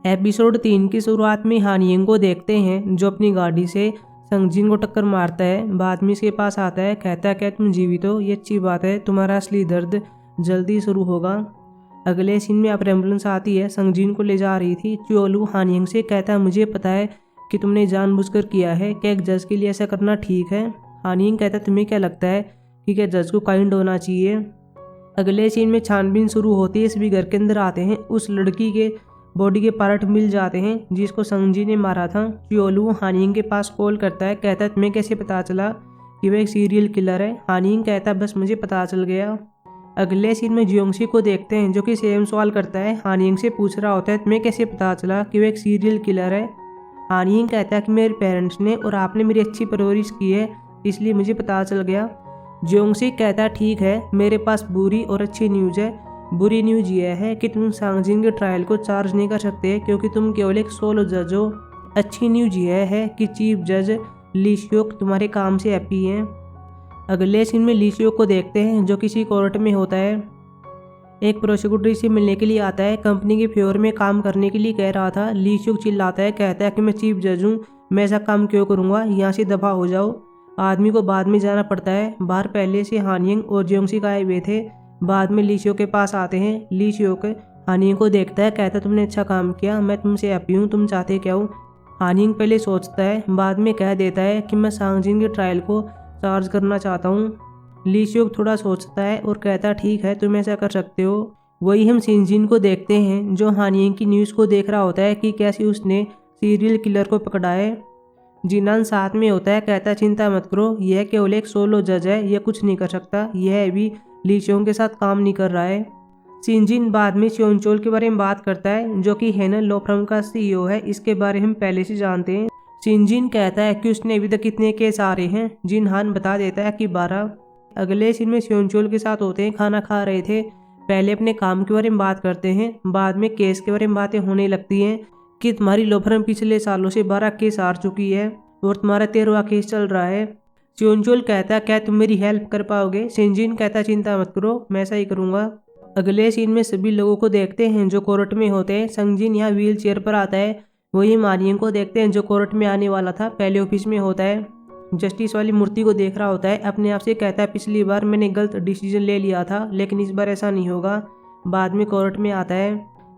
Episode 3 की शुरुआत में हानियंग को देखते हैं जो अपनी गाड़ी से संगजिन को टक्कर मारता है। बाद में इसके पास आता है, कहता है क्या तुम जीवित हो, ये अच्छी बात है, तुम्हारा असली दर्द जल्दी शुरू होगा। अगले सीन में अब एम्बुलेंस आती है, संगजिन को ले जा रही थी। च्योलू हानियंग से कहता है मुझे पता है कि तुमने जानबूझकर किया है, क्या एक जज के लिए ऐसा करना ठीक है। हानियंग कहता है तुम्हें क्या लगता है कि क्या जज को काइंड होना चाहिए। अगले सीन में छानबीन शुरू होती है। सभी घर के अंदर आते हैं, उस लड़की के बॉडी के पार्ट मिल जाते हैं जिसको संगजिन ने मारा था। च्योलू हानियंग के पास कॉल करता है, कहता है तुम्हें कैसे पता चला कि वह एक सीरियल किलर है। हानियंग कहता है बस मुझे पता चल गया। अगले सीन में जियोंगसी को देखते हैं जो कि सेम सवाल करता है। हानियंग से पूछ रहा होता है तुम्हें कैसे पता चला कि वह एक सीरियल किलर है। हानियंग कहता है कि मेरे पेरेंट्स ने और आपने मेरी अच्छी परवरिश की है, इसलिए मुझे पता चल गया। जियोंगसी कहता है ठीक है, मेरे पास बुरी और अच्छी न्यूज़ है। बुरी न्यूज़ यह है कि तुम सांगजिन के ट्रायल को चार्ज नहीं कर सकते क्योंकि तुम केवल एक सोलो जज हो। अच्छी न्यूज़ यह है कि चीफ जज ली श्योक तुम्हारे काम से हैप्पी हैं। अगले सीन में ली श्योक को देखते हैं जो किसी कोर्ट में होता है। एक प्रोसिक्यूटर से मिलने के लिए आता है, कंपनी के फेवर में काम करने के लिए कह रहा था। ली श्योक चिल्लाता है, कहता है कि मैं चीफ जज हूँ, मैं ऐसा काम क्यों करूँगा, यहाँ से दफा हो जाओ। आदमी को बाद में जाना पड़ता है। बाहर पहले से हानियंग और जियोंगसी आए हुए थे। बाद में ली श्योक के पास आते हैं। ली श्योक हानियंग को देखता है, कहता है तुमने अच्छा काम किया, मैं तुमसे हैप्पी हूँ, तुम चाहते क्या हो। हानियंग पहले सोचता है, बाद में कह देता है कि मैं सांगजिन के ट्रायल को चार्ज करना चाहता हूँ। ली श्योक थोड़ा सोचता है और कहता है ठीक है, तुम ऐसा कर सकते हो। वही हम सिंजिन को देखते हैं जो हानियंग की न्यूज़ को देख रहा होता है कि कैसे उसने सीरियल किलर को पकड़ा है। जिनान साथ में होता है, कहता है चिंता मत करो, यह केवल एक सोलो जज है, यह कुछ नहीं कर सकता, यह अभी ली श्योंग के साथ काम नहीं कर रहा है। सिंजिन बाद में च्योंचोल के बारे में बात करता है जो कि हेनन लॉ फर्म का CEO है, इसके बारे में हम पहले से जानते हैं। सिंजिन कहता है कि उसने अभी तक कितने केस आ रहे हैं। जिनहान बता देता है कि 12। अगले सीन में च्योंचोल के साथ होते हैं, खाना खा रहे थे। पहले अपने काम के बारे में बात करते हैं, बाद में केस के बारे में बातें होने लगती हैं कि तुम्हारी लॉ फर्म पिछले सालों से 12 केस हार चुकी है और तुम्हारा 13वां केस चल रहा है। च्योंचोल कहता है क्या तुम मेरी हेल्प कर पाओगे। सिंजिन कहता है चिंता मत करो, मैं ऐसा ही करूँगा। अगले सीन में सभी लोगों को देखते हैं जो कोर्ट में होते हैं। संगजिन यहाँ व्हील चेयर पर आता है। वही हानियंग को देखते हैं जो कोर्ट में आने वाला था, पहले ऑफिस में होता है। जस्टिस वाली मूर्ति को देख रहा होता है, अपने आप से कहता है पिछली बार मैंने गलत डिसीजन ले लिया था लेकिन इस बार ऐसा नहीं होगा। बाद में कोर्ट में आता है।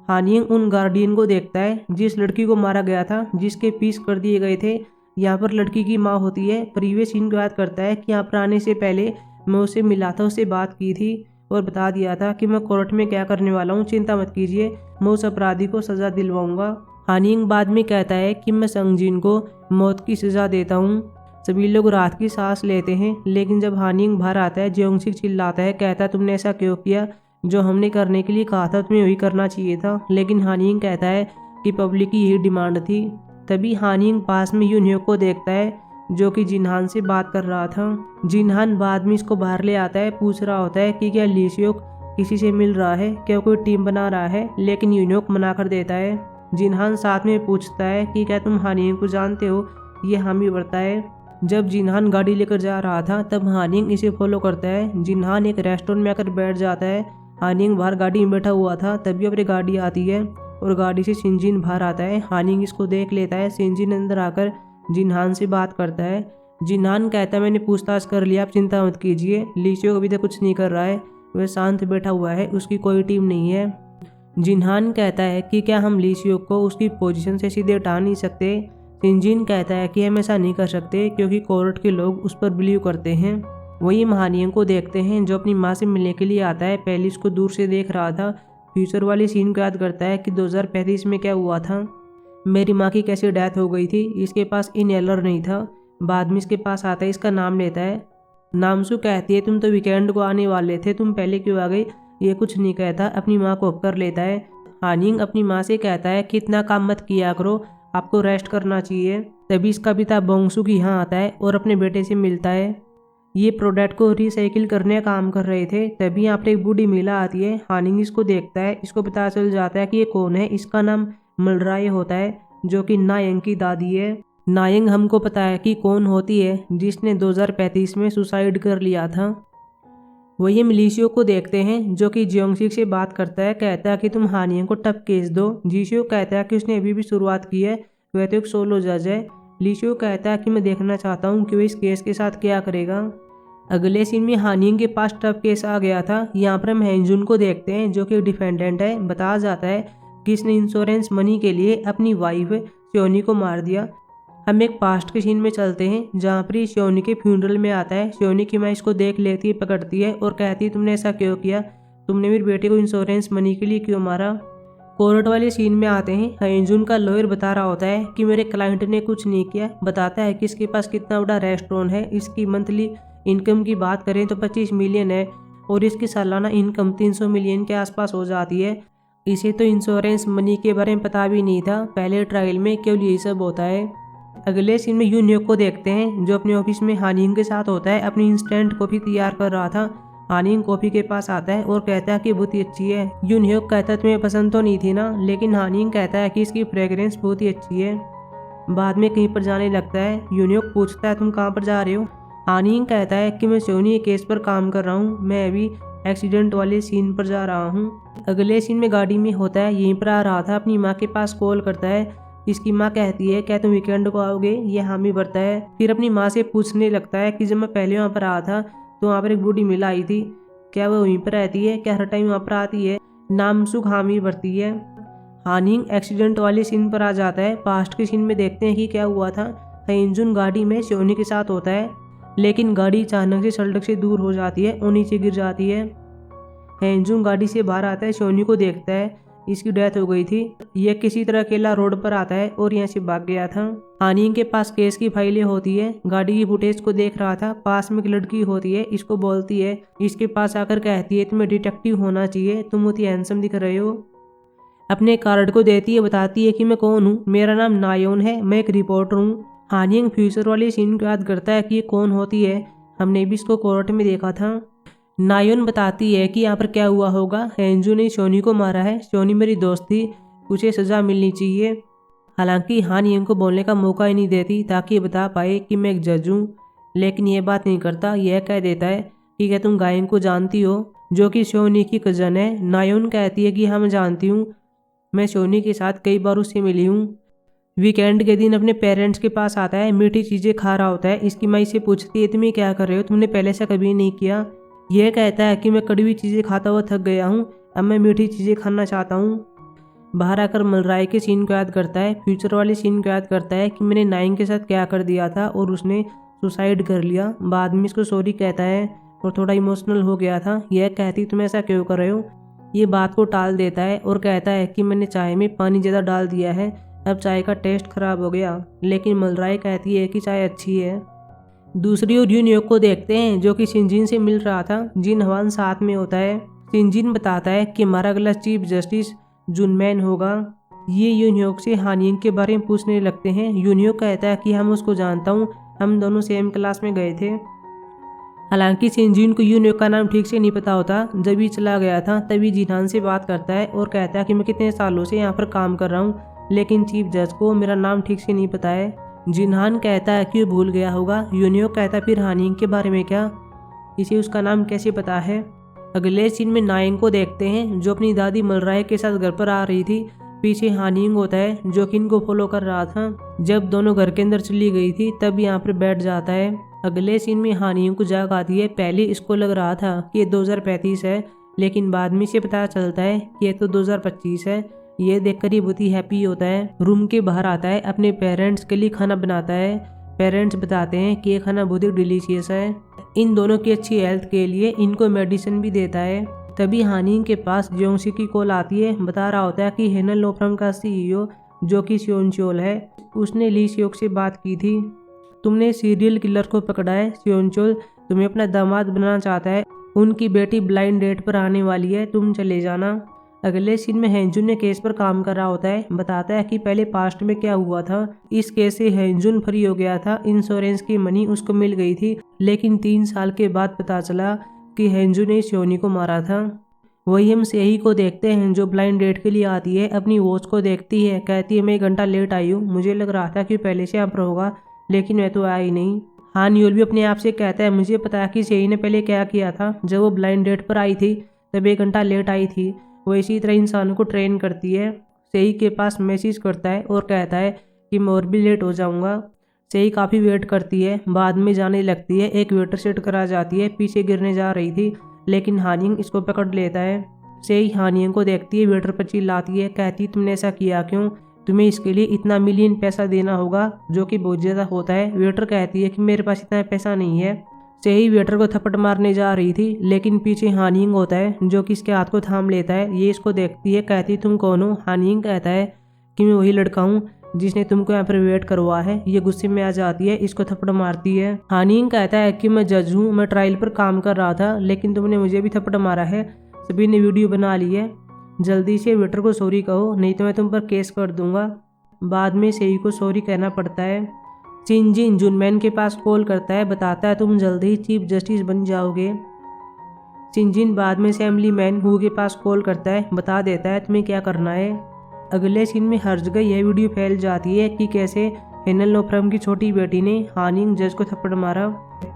हानियंग उन गार्डियन को देखता है जिस लड़की को मारा गया था, जिसके पीस कर दिए गए थे। यहाँ पर लड़की की माँ होती है। प्रीवियस सीन की बात करता है कि यहाँ पर आने से पहले मैं उससे मिला था, उससे बात की थी और बता दिया था कि मैं कोर्ट में क्या करने वाला हूँ, चिंता मत कीजिए, मैं उस अपराधी को सज़ा दिलवाऊंगा। हानियंग बाद में कहता है कि मैं संगजिन को मौत की सज़ा देता हूँ। सभी लोग रात की सांस लेते हैं, लेकिन जब हानियंग बाहर आता है जियोंगसी चिल्लाता है, कहता है तुमने ऐसा क्यों किया, जो हमने करने के लिए कहा था तुम्हें वही करना चाहिए था। लेकिन हानियंग कहता है कि पब्लिक की यही डिमांड थी। तभी हानियंग पास में यूनह्यो को देखता है जो कि जिनहान से बात कर रहा था। जिनहान बाद में इसको बाहर ले आता है, पूछ रहा होता है कि क्या ली श्योक किसी से मिल रहा है, क्या कोई टीम बना रहा है, लेकिन यूनह्यो मना कर देता है। जिनहान साथ में पूछता है कि क्या तुम हानियंग को जानते हो, ये हामी बढ़ता है। जब जिनहान गाड़ी लेकर जा रहा था तब हानियंग इसे फॉलो करता है। जिनहान एक रेस्टोरेंट में आकर बैठ जाता है। हानियंग बाहर गाड़ी में बैठा हुआ था, तभी अपनी गाड़ी आती है और गाड़ी से सिंजिन बाहर आता है। हानियंग इसको देख लेता है। सिंजिन अंदर आकर जिनहान से बात करता है। जिनहान कहता है मैंने पूछताछ कर लिया, आप चिंता मत कीजिए, ली श्योक अभी तक कुछ नहीं कर रहा है, वह शांत बैठा हुआ है, उसकी कोई टीम नहीं है। जिनहान कहता है कि क्या हम ली श्योक को उसकी पोजीशन से सीधे हटा नहीं सकते। सिंजिन कहता है कि हम ऐसा नहीं कर सकते क्योंकि कोर्ट के लोग उस पर बिलीव करते हैं। वही हानियंग को देखते हैं जो अपनी माँ से मिलने के लिए आता है। पहले इसको दूर से देख रहा था, फ्यूचर वाली सीन को याद करता है कि 2035 में क्या हुआ था, मेरी माँ की कैसे डेथ हो गई थी, इसके पास इनहेलर नहीं था। बाद में इसके पास आता है, इसका नाम लेता है। नामसू कहती है तुम तो वीकेंड को आने वाले थे, तुम पहले क्यों आ गई। ये कुछ नहीं कहता, अपनी माँ को कर लेता है। हानियंग अपनी माँ से कहता है कि इतना काम मत किया करो, आपको रेस्ट करना चाहिए। तभी इसका पिता बोंगसुक यहाँ आता है और अपने बेटे से मिलता है। ये प्रोडक्ट को रिसाइकिल करने का काम कर रहे थे। तभी यहाँ पर एक बूढ़ी महिला आती है। हानियंग इसको देखता है, इसको पता चल जाता है कि ये कौन है। इसका नाम मलराय होता है जो कि नायंग की दादी है। नायंग हमको पता है कि कौन होती है जिसने 2035 में सुसाइड कर लिया था। वही हम लीशियो को देखते हैं जो कि जियोंगसिक से बात करता है। कहता है कि तुम हानियन को टफ केस दो। जीशियो कहता है कि उसने अभी भी शुरुआत की है, वह तो एक सोलो जज है। लीशियो कहता है कि मैं देखना चाहता हूँ कि वह इस केस के साथ क्या करेगा। अगले सीन में हानियन के पास टफ केस आ गया था। यहाँ पर हम हेंजुन को देखते हैं जो कि डिफेंडेंट है। बताया जाता है कि इसने इंश्योरेंस मनी के लिए अपनी वाइफ श्योनी को मार दिया। हम एक पास्ट के सीन में चलते हैं जहाँ पर श्योनी के फ्यूनरल में आता है। श्योनी की माँ इसको देख लेती है, पकड़ती है और कहती है तुमने ऐसा क्यों किया, तुमने मेरी बेटे को इंश्योरेंस मनी के लिए क्यों मारा। कोर्ट वाले सीन में आते हैं। हेंजुन का लॉयर बता रहा होता है कि मेरे क्लाइंट ने कुछ नहीं किया। बताता है कि इसके पास कितना बड़ा रेस्टोरेंट है, इसकी मंथली इनकम की बात करें तो 25 मिलियन है और इसकी सालाना इनकम 300 मिलियन के आसपास हो जाती है। इसे तो इंश्योरेंस मनी के बारे में पता भी नहीं था, पहले ट्रायल में केवल यही सब होता है। अगले सीन में यूनियोक को देखते हैं जो अपने ऑफिस में हानिंग के साथ होता है। अपनी इंस्टेंट कॉफ़ी तैयार कर रहा था। हानिंग कॉफ़ी के पास आता है और कहता है कि बहुत ही अच्छी है। यूनियोक कहता है तुम्हें पसंद तो नहीं थी ना, लेकिन हानिंग कहता है कि इसकी फ्रेग्रेंस बहुत ही अच्छी है। बाद में कहीं पर जाने लगता है। यूनियोक पूछता है तुम कहाँ पर जा रहे हो। हानिंग कहता है कि मैं श्योनी केस पर काम कर रहा हूँ, मैं अभी एक्सीडेंट वाले सीन पर जा रहा हूँ। अगले सीन में गाड़ी में होता है, यहीं पर आ रहा था, अपनी माँ के पास कॉल करता है। इसकी माँ कहती है क्या तुम वीकेंड को आओगे, ये हामी भरता है। फिर अपनी माँ से पूछने लगता है कि जब मैं पहले वहाँ पर आया था तो वहाँ पर एक बूढ़ी मिल आई थी, क्या वो वहीं पर रहती है, क्या हर टाइम वहाँ पर आती है। नाम सुख हामी भरती है। हानिंग एक्सीडेंट वाले सीन पर आ जाता है। पास्ट के सीन में देखते हैं कि क्या हुआ था। हेंजुन गाड़ी में श्योनी के साथ होता है, लेकिन गाड़ी अचानक से सड़क से दूर हो जाती है और नीचे गिर जाती है। हेंजुन गाड़ी से बाहर आता है, श्योनी को देखता है, इसकी डेथ हो गई थी। यह किसी तरह अकेला रोड पर आता है और यहाँ से भाग गया था। हानिंग के पास केस की फाइलें होती है। गाड़ी की फुटेज को देख रहा था। पास में एक लड़की होती है, इसको बोलती है, इसके पास आकर कहती है तुम्हें डिटेक्टिव होना चाहिए, तुम बहुत ही हैंडसम दिख रहे हो। अपने कार्ड को देती है, बताती है कि मैं कौन हूँ, मेरा नाम नायोन है, मैं एक रिपोर्टर हूँ। हानिंग फ्यूचर वाले सीन को याद करता है कि ये कौन होती है, हमने भी इसको कोर्ट में देखा था। नायोन बताती है कि यहाँ पर क्या हुआ होगा, हेंजू ने श्योनी को मारा है, श्योनी मेरी दोस्त थी, उसे सजा मिलनी चाहिए। हालांकि हानिंग को बोलने का मौका ही नहीं देती ताकि ये बता पाए कि मैं एक जज हूँ, लेकिन यह बात नहीं करता। यह कह देता है कि क्या तुम गायन को जानती हो, जो कि श्योनी की कजन है। नायोन कहती है कि हाँ मैं जानती हूँ, मैं श्योनी के साथ कई बार उससे मिली हूँ। वीकेंड के दिन अपने पेरेंट्स के पास आता है, मीठी चीज़ें खा रहा होता है। इसकी माँ से पूछती है तुम क्या कर रहे हो, तुमने पहले से कभी नहीं किया। यह कहता है कि मैं कड़वी चीज़ें खाता हुआ थक गया हूँ, अब मैं मीठी चीज़ें खाना चाहता हूँ। बाहर आकर मलराय के सीन को याद करता है, फ्यूचर वाले सीन को याद करता है कि मैंने नाइंग के साथ क्या कर दिया था और उसने सुसाइड कर लिया। बाद में इसको सॉरी कहता है और थोड़ा इमोशनल हो गया था। यह कहती तुम ऐसा क्यों कर रहे हो। ये बात को टाल देता है और कहता है कि मैंने चाय में पानी ज़्यादा डाल दिया है, अब चाय का टेस्ट खराब हो गया। लेकिन मलराय कहती है कि चाय अच्छी है। दूसरी ओर यूनियोक को देखते हैं जो कि शिनजिन से मिल रहा था। जिन हवान साथ में होता है। शिनजिन बताता है कि हमारा अगला चीफ जस्टिस जुनमैन होगा। ये यूनियोक से हानिंग के बारे में पूछने लगते हैं। यूनियोक कहता है कि हम उसको जानता हूँ, हम दोनों सेम क्लास में गए थे। हालांकि शिनजिन को यूनियोक का नाम ठीक से नहीं पता होता। जब ये चला गया था तभी जिनहान से बात करता है और कहता है कि मैं कितने सालों से यहाँ पर काम कर रहा हूँ, लेकिन चीफ जज को मेरा नाम ठीक से नहीं पता है। जिनहान कहता है कि वो भूल गया होगा। यूनियोक कहता है फिर हानिंग के बारे में क्या, इसे उसका नाम कैसे पता है। अगले सीन में नाइंग को देखते हैं जो अपनी दादी मलराय के साथ घर पर आ रही थी। पीछे हानिंग होता है जो कि इनको फॉलो कर रहा था। जब दोनों घर के अंदर चली गई थी तब यहाँ पर बैठ जाता है। अगले सीन में हानिंग को जाग आती है। पहले इसको लग रहा था कि ये 2035 है, लेकिन बाद में से पता चलता है कि ये तो 2025 है। ये देखकर ही बहुत ही हैप्पी होता है। रूम के बाहर आता है, अपने पेरेंट्स के लिए खाना बनाता है। पेरेंट्स बताते हैं कि ये खाना बहुत ही डिलीशियस है। इन दोनों की अच्छी हेल्थ के लिए इनको मेडिसिन भी देता है। तभी हानिंग के पास जियोंगसी की कॉल आती है। बता रहा होता है कि हेनल लो फर्म का CEO जो कि सियोनचोल है, उसने ली सियोक से बात की थी। तुमने सीरियल किलर को पकड़ा है, सियोनचोल तुम्हें अपना दामाद बनाना चाहता है, उनकी बेटी ब्लाइंड डेट पर आने वाली है, तुम चले जाना। अगले सीन में हेंजुन ने केस पर काम कर रहा होता है। बताता है कि पहले पास्ट में क्या हुआ था। इस केस से हेंजुन फ्री हो गया था, इंश्योरेंस की मनी उसको मिल गई थी, लेकिन 3 साल के बाद पता चला कि हेंजुन ने श्योनी को मारा था। वही हम सेही को देखते हैं जो ब्लाइंड डेट के लिए आती है। अपनी वॉच को देखती है, कहती है मैं 1 घंटा लेट आई हूँ, मुझे लग रहा था कि पहले से यहाँ पर होगा, लेकिन मैं तो आया ही नहीं। हान यूल भी अपने आप से कहता है मुझे पता है कि सेई ने पहले क्या किया था। जब वो ब्लाइंड डेट पर आई थी तब 1 घंटा लेट आई थी। वो इसी तरह इंसान को ट्रेन करती है। सेई के पास मैसेज करता है और कहता है कि मैं और भी लेट हो जाऊंगा। सेई काफ़ी वेट करती है, बाद में जाने लगती है। एक वेटर सेट करा जाती है, पीछे गिरने जा रही थी लेकिन हानिंग इसको पकड़ लेता है। सेई हानिंग को देखती है, वेटर पर चिल्लाती है, कहती तुमने ऐसा किया क्यों, तुम्हें इसके लिए इतना मिलियन पैसा देना होगा जो कि बहुत ज़्यादा होता है। वेटर कहती है कि मेरे पास इतना पैसा नहीं है। सेई वेटर को थप्पड़ मारने जा रही थी लेकिन पीछे हानिंग होता है जो कि इसके हाथ को थाम लेता है। ये इसको देखती है, कहती तुम कौन हो। हानिंग कहता है कि मैं वही लड़का हूँ जिसने तुमको यहाँ पर वेट करवा है। ये गुस्से में आ जाती है, इसको थप्पड़ मारती है। हानिंग कहता है कि मैं जज हूँ, मैं ट्रायल पर काम कर रहा था लेकिन तुमने मुझे भी थप्पड़ मारा है। सभी ने वीडियो बना ली है, जल्दी से वेटर को सॉरी कहो नहीं तो मैं तुम पर केस कर दूंगा। बाद में सेई को सॉरी कहना पड़ता है। शिनजिन जुनमैन के पास कॉल करता है, बताता है तुम जल्दी ही चीफ जस्टिस बन जाओगे। शिनजिन बाद में असेंबली मैन हु के पास कॉल करता है, बता देता है तुम्हें क्या करना है। अगले सीन में हर जगह यह वीडियो फैल जाती है कि कैसे हेनल नोफ्रम की छोटी बेटी ने हानिंग जज को थप्पड़ मारा।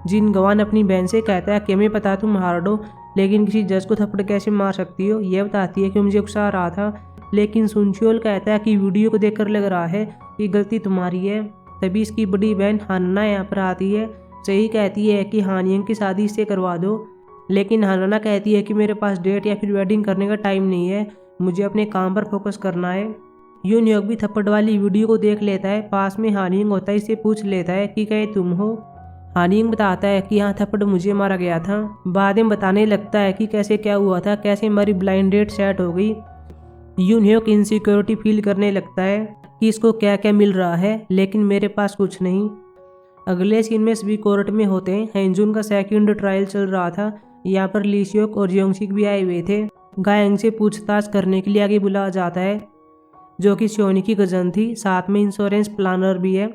जिन गवान अपनी बहन से कहता है कि हमें पता तुम हार्ड हो लेकिन किसी जज को थप्पड़ कैसे मार सकती हो। यह बताती है कि मुझे गुस्सा आ रहा था लेकिन सुनशियोल कहता है कि वीडियो को देखकर लग रहा है कि गलती तुम्हारी है। तभी इसकी बड़ी बहन हान्ना यहाँ पर आती है। सही कहती है कि हानियंग की शादी इससे करवा दो लेकिन हान्ना कहती है कि मेरे पास डेट या फिर वेडिंग करने का टाइम नहीं है, मुझे अपने काम पर फोकस करना है। यूनयोक भी थप्पड़ वाली वीडियो को देख लेता है। पास में हानियंग होता है, इससे पूछ लेता है कि क्या तुम हो। हानियंग बताता है कि यहाँ थप्पड़ मुझे मारा गया था। बाद में बताने लगता है कि कैसे क्या हुआ था, कैसे हमारी ब्लाइंड डेट सेट हो गई। यूनयोक इनसिक्योरिटी फील करने लगता है कि इसको क्या क्या मिल रहा है लेकिन मेरे पास कुछ नहीं। अगले सीन में सभी कोर्ट में होते हैं। हेंजुन का सेकंड ट्रायल चल रहा था। यहाँ पर लीसियोक और योंगसिक भी आए हुए थे। गायंग से पूछताछ करने के लिए आगे बुलाया जाता है जो कि सोनी की कजन थी, साथ में इंश्योरेंस प्लानर भी है।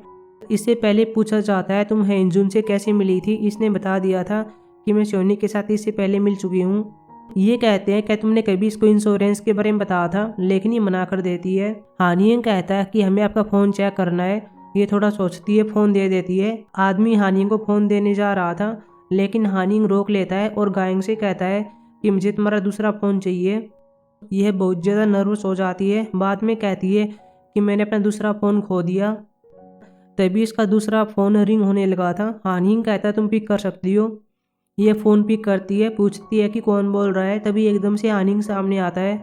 इससे पहले पूछा जाता है तुम हेंजुन से कैसे मिली थी। इसने बता दिया था कि मैं सोनी के साथ इससे पहले मिल चुकी हूँ। ये कहते हैं क्या तुमने कभी इसको इंश्योरेंस के बारे में बताया था, लेकिन ये मना कर देती है। हानियंग कहता है कि हमें आपका फ़ोन चेक करना है। ये थोड़ा सोचती है, फ़ोन दे देती है। आदमी हानियंग को फ़ोन देने जा रहा था लेकिन हानियंग रोक लेता है और गायंग से कहता है कि मुझे तुम्हारा दूसरा फ़ोन चाहिए। यह बहुत ज़्यादा नर्वस हो जाती है। बाद में कहती है कि मैंने अपना दूसरा फ़ोन खो दिया। तभी इसका दूसरा फ़ोन रिंग होने लगा था। हानियंग कहता है तुम पिक कर सकती हो। यह फ़ोन पिक करती है, पूछती है कि कौन बोल रहा है। तभी एकदम से हानियंग सामने आता है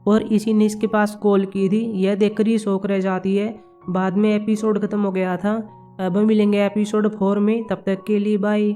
और इसी ने इसके पास कॉल की थी। यह देखकर ये शौक रह जाती है। बाद में एपिसोड ख़त्म हो गया था। अब मिलेंगे एपिसोड 4 में, तब तक के लिए बाय।